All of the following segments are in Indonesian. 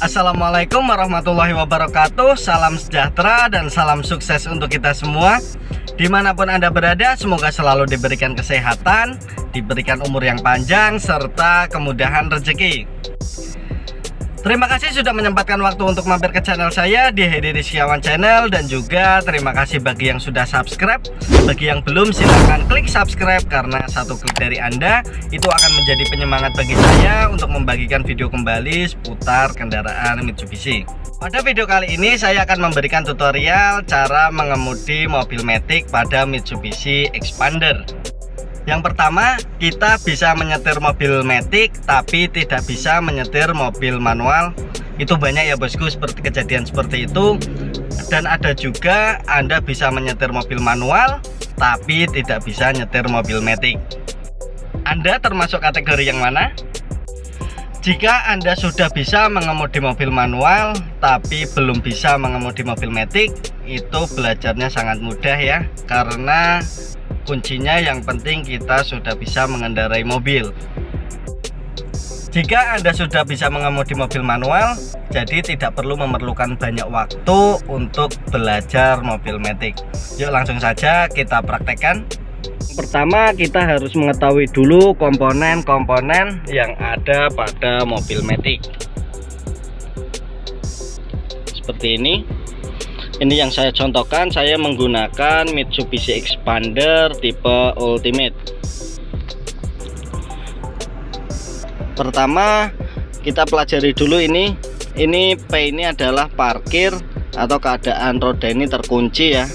Assalamualaikum warahmatullahi wabarakatuh. Salam sejahtera dan salam sukses untuk kita semua. Dimanapun Anda berada, semoga selalu diberikan kesehatan, diberikan umur yang panjang, serta kemudahan rezeki. Terima kasih sudah menyempatkan waktu untuk mampir ke channel saya di Hedi Rizkiawan Channel. Dan juga terima kasih bagi yang sudah subscribe. Bagi yang belum, silahkan klik subscribe, karena satu klik dari Anda itu akan menjadi penyemangat bagi saya untuk membagikan video kembali seputar kendaraan Mitsubishi. Pada video kali ini saya akan memberikan tutorial cara mengemudi mobil Matic pada Mitsubishi Expander. Yang pertama, kita bisa menyetir mobil Matic tapi tidak bisa menyetir mobil manual. Itu banyak ya bosku, seperti kejadian seperti itu. Dan ada juga Anda bisa menyetir mobil manual tapi tidak bisa nyetir mobil Matic. Anda termasuk kategori yang mana? Jika Anda sudah bisa mengemudi mobil manual tapi belum bisa mengemudi mobil Matic, itu belajarnya sangat mudah ya, karena kuncinya yang penting kita sudah bisa mengendarai mobil. Jika Anda sudah bisa mengemudi mobil manual, jadi tidak perlu memerlukan banyak waktu untuk belajar mobil Matic. Yuk langsung saja kita praktekkan. Pertama, kita harus mengetahui dulu komponen-komponen yang ada pada mobil Matic. Seperti ini. Ini yang saya contohkan, saya menggunakan Mitsubishi Expander tipe Ultimate. Pertama, kita pelajari dulu ini P ini adalah parkir atau keadaan roda ini terkunci ya.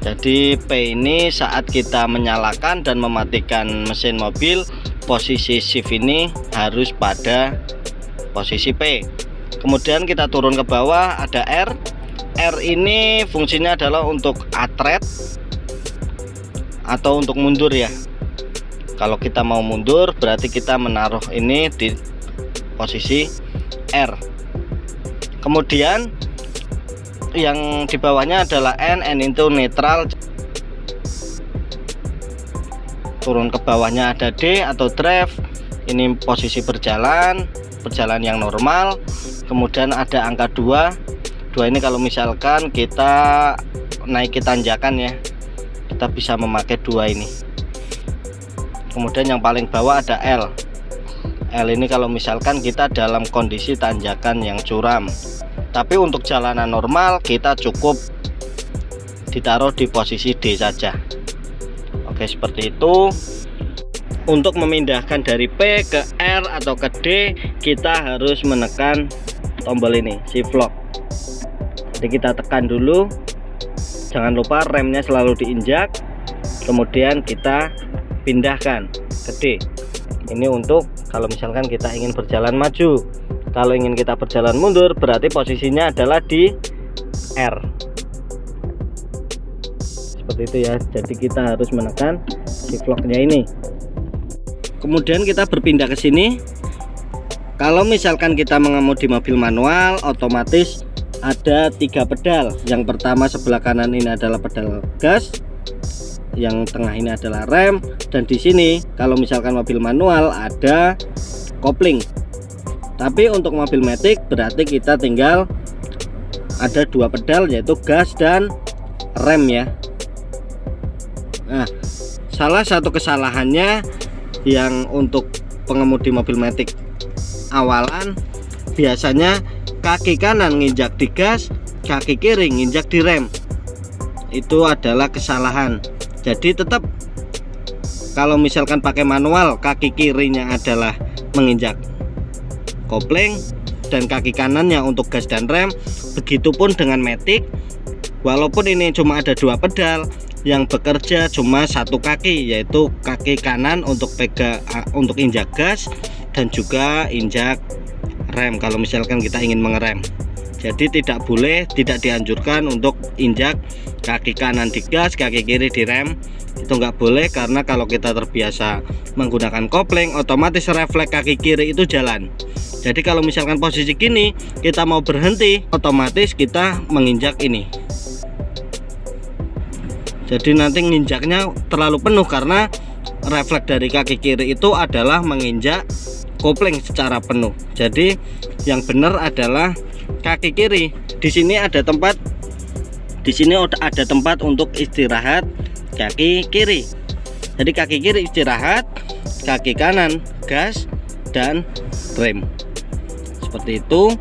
Jadi P ini saat kita menyalakan dan mematikan mesin mobil, posisi shift ini harus pada posisi P. Kemudian kita turun ke bawah, ada R. R ini fungsinya adalah untuk atret atau untuk mundur ya. Kalau kita mau mundur berarti kita menaruh ini di posisi R. Kemudian yang di bawahnya adalah N itu netral. Turun ke bawahnya ada D atau drive. Ini posisi berjalan yang normal. Kemudian ada angka 2 ini kalau misalkan kita naiki tanjakan ya, kita bisa memakai 2 ini. Kemudian yang paling bawah ada L ini kalau misalkan kita dalam kondisi tanjakan yang curam. Tapi untuk jalanan normal kita cukup ditaruh di posisi D saja. Oke, seperti itu. Untuk memindahkan dari P ke R atau ke D, kita harus menekan tombol ini, shift lock. Jadi kita tekan dulu, jangan lupa remnya selalu diinjak, kemudian kita pindahkan ke D. Ini untuk kalau misalkan kita ingin berjalan maju. Kalau ingin kita berjalan mundur berarti posisinya adalah di R. Seperti itu ya. Jadi kita harus menekan shift lock-nya ini. Kemudian kita berpindah ke sini. Kalau misalkan kita mengemudi mobil manual, otomatis ada 3 pedal. Yang pertama sebelah kanan ini adalah pedal gas, yang tengah ini adalah rem, dan di sini kalau misalkan mobil manual ada kopling. Tapi untuk mobil Matic berarti kita tinggal ada 2 pedal, yaitu gas dan rem ya. Nah, salah satu kesalahannya yang untuk pengemudi mobil Matic awalan, biasanya kaki kanan nginjak di gas, kaki kiri nginjak di rem. Itu adalah kesalahan. Jadi tetap kalau misalkan pakai manual, kaki kirinya adalah menginjak kopling dan kaki kanannya untuk gas dan rem. Begitupun dengan Matic, walaupun ini cuma ada 2 pedal, yang bekerja cuma 1 kaki, yaitu kaki kanan untuk untuk injak gas dan juga injak rem kalau misalkan kita ingin mengerem. Jadi tidak boleh, tidak dianjurkan untuk injak kaki kanan di gas, kaki kiri di rem. Itu nggak boleh, karena kalau kita terbiasa menggunakan kopling, otomatis refleks kaki kiri itu jalan. Jadi kalau misalkan posisi gini kita mau berhenti, otomatis kita menginjak ini. Jadi nanti nginjaknya terlalu penuh karena refleks dari kaki kiri itu adalah menginjak kopling secara penuh. Jadi yang benar adalah kaki kiri. Di sini ada tempat, untuk istirahat kaki kiri. Jadi kaki kiri istirahat, kaki kanan gas dan rem. Seperti itu.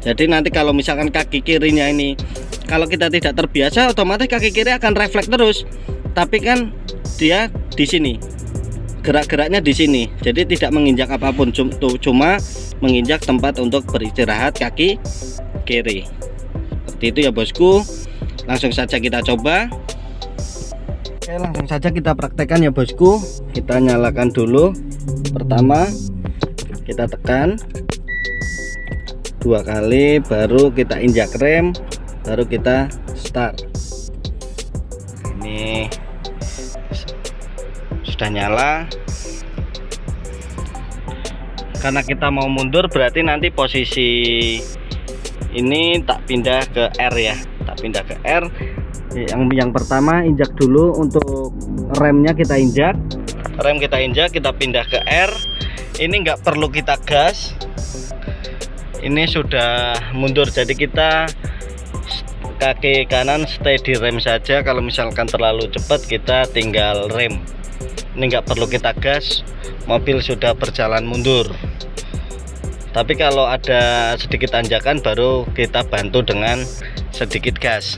Jadi nanti kalau misalkan kaki kirinya ini, kalau kita tidak terbiasa, otomatis kaki kiri akan refleks terus. Tapi kan dia di sini, gerak-geraknya di sini, jadi tidak menginjak apapun, cuma menginjak tempat untuk beristirahat kaki kiri. Seperti itu ya bosku. Langsung saja kita coba. Oke, langsung saja kita praktekkan ya bosku. Kita nyalakan dulu. Pertama kita tekan 2 kali, baru kita injak rem, baru kita start. Ini sudah nyala. Karena kita mau mundur, berarti nanti posisi ini tak pindah ke R ya, tak pindah ke R. Yang pertama injak dulu, untuk remnya kita injak, kita pindah ke R. Ini nggak perlu kita gas, ini sudah mundur. Jadi kita kaki kanan stay di rem saja. Kalau misalkan terlalu cepat, kita tinggal rem. Ini nggak perlu kita gas, mobil sudah berjalan mundur. Tapi kalau ada sedikit tanjakan, baru kita bantu dengan sedikit gas.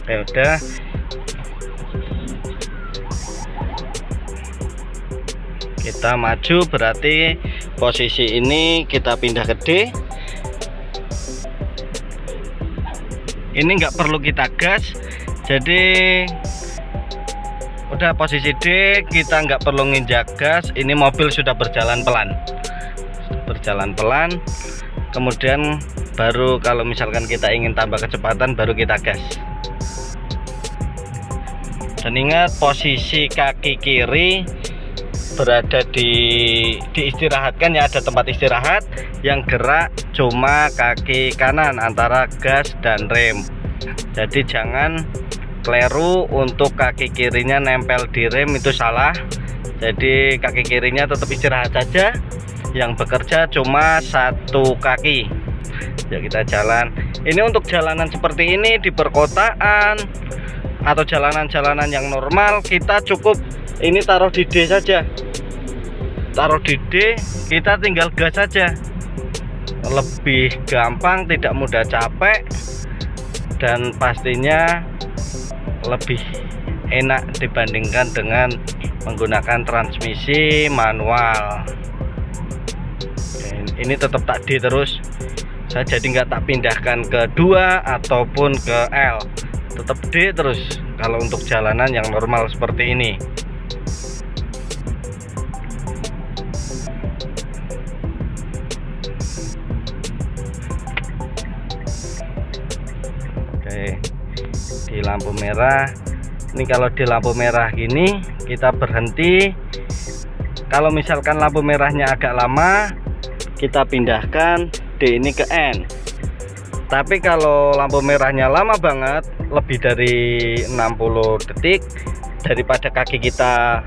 Ya udah, kita maju, berarti posisi ini kita pindah ke D. Ini nggak perlu kita gas, jadi udah posisi D, kita nggak perlu nginjak gas. Ini mobil sudah berjalan pelan, kemudian baru kalau misalkan kita ingin tambah kecepatan, baru kita gas. Dan ingat, posisi kaki kiri berada diistirahatkan ya, ada tempat istirahat. Yang gerak cuma kaki kanan antara gas dan rem. Jadi jangan keliru untuk kaki kirinya nempel di rem, itu salah. Jadi kaki kirinya tetap istirahat saja, yang bekerja cuma satu kaki. Ya, kita jalan. Ini untuk jalanan seperti ini di perkotaan atau jalanan-jalanan yang normal, kita cukup ini taruh di D saja. Taruh di D, kita tinggal gas saja. Lebih gampang, tidak mudah capek, dan pastinya lebih enak dibandingkan dengan menggunakan transmisi manual. Ini tetap tak D terus. Saya jadi nggak tak pindahkan ke 2 ataupun ke L, tetap D terus kalau untuk jalanan yang normal seperti ini. Oke, di lampu merah ini, kalau di lampu merah gini kita berhenti. Kalau misalkan lampu merahnya agak lama, kita pindahkan D ini ke N. Tapi kalau lampu merahnya lama banget, lebih dari 60 detik, daripada kaki kita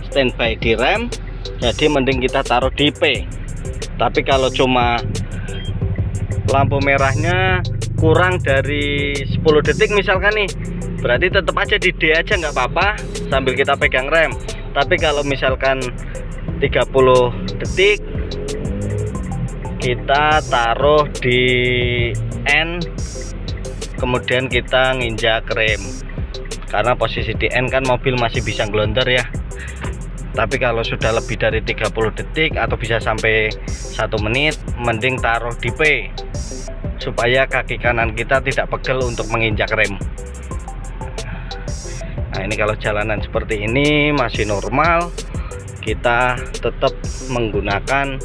standby di rem, jadi mending kita taruh di P. Tapi kalau cuma lampu merahnya kurang dari 10 detik misalkan nih, berarti tetap aja di D aja, nggak apa-apa, sambil kita pegang rem. Tapi kalau misalkan 30 detik, kita taruh di N, kemudian kita nginjak rem. Karena posisi di N kan mobil masih bisa ngelonder ya. Tapi kalau sudah lebih dari 30 detik atau bisa sampai 1 menit, mending taruh di P, supaya kaki kanan kita tidak pegel untuk menginjak rem. Nah, ini kalau jalanan seperti ini masih normal, kita tetap menggunakan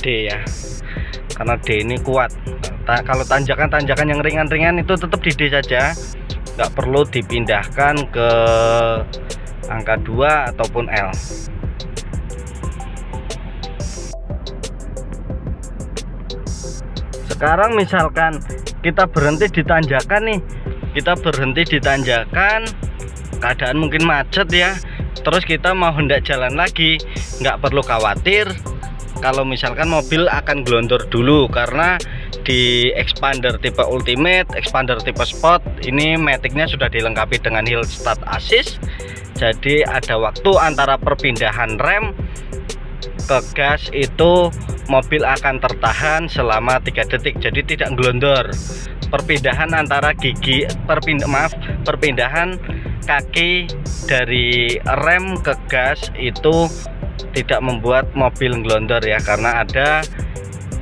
D ya, karena D ini kuat. Kalau tanjakan-tanjakan yang ringan-ringan itu tetap di D saja, nggak perlu dipindahkan ke angka 2 ataupun L. Sekarang misalkan kita berhenti di tanjakan nih, keadaan mungkin macet ya, terus kita mau hendak jalan lagi, nggak perlu khawatir kalau misalkan mobil akan glondor dulu, karena di expander tipe ultimate, expander tipe sport ini maticnya sudah dilengkapi dengan hill start assist. Jadi ada waktu antara perpindahan rem ke gas itu mobil akan tertahan selama 3 detik, jadi tidak glondor. Perpindahan antara perpindahan kaki dari rem ke gas itu tidak membuat mobil glondor ya, karena ada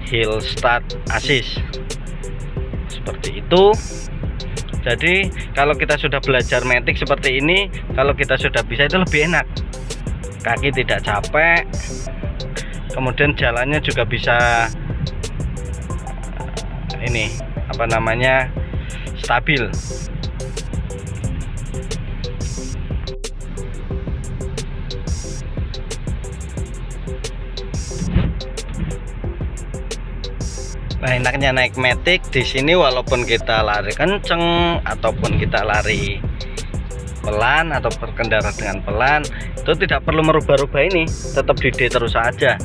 hill start assist seperti itu. Jadi kalau kita sudah belajar matic seperti ini, kalau kita sudah bisa, itu lebih enak, kaki tidak capek, kemudian jalannya juga bisa ini apa namanya, stabil. Nah, enaknya naik matic di sini, walaupun kita lari kenceng ataupun kita lari pelan atau berkendara dengan pelan, itu tidak perlu merubah-rubah ini, tetap di D terus saja.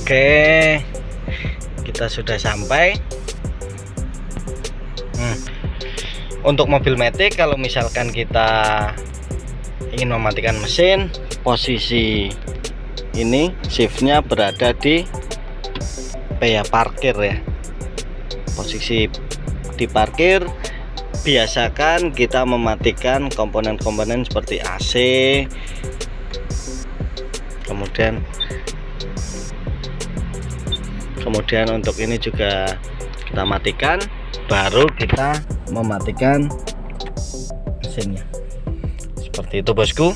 Oke, kita sudah sampai. Untuk mobil matic, kalau misalkan kita ingin mematikan mesin, posisi ini shiftnya berada di parkir ya, posisi di parkir. Biasakan kita mematikan komponen-komponen seperti AC, kemudian untuk ini juga kita matikan, baru kita mematikan mesinnya. Seperti itu bosku.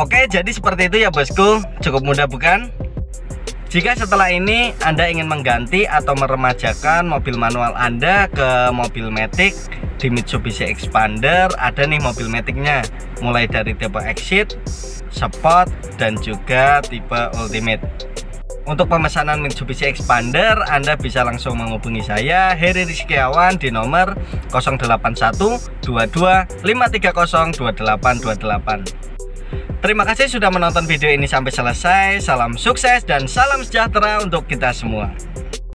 Oke, jadi seperti itu ya bosku. Cukup mudah bukan? Jika setelah ini Anda ingin mengganti atau meremajakan mobil manual Anda ke mobil matic di Mitsubishi Expander, ada nih mobil maticnya, mulai dari tipe Exit, Sport, dan juga tipe Ultimate. Untuk pemesanan Mitsubishi Expander, Anda bisa langsung menghubungi saya, Heri Rizkiawan, di nomor 081 22 530 2828. Terima kasih sudah menonton video ini sampai selesai. Salam sukses dan salam sejahtera untuk kita semua.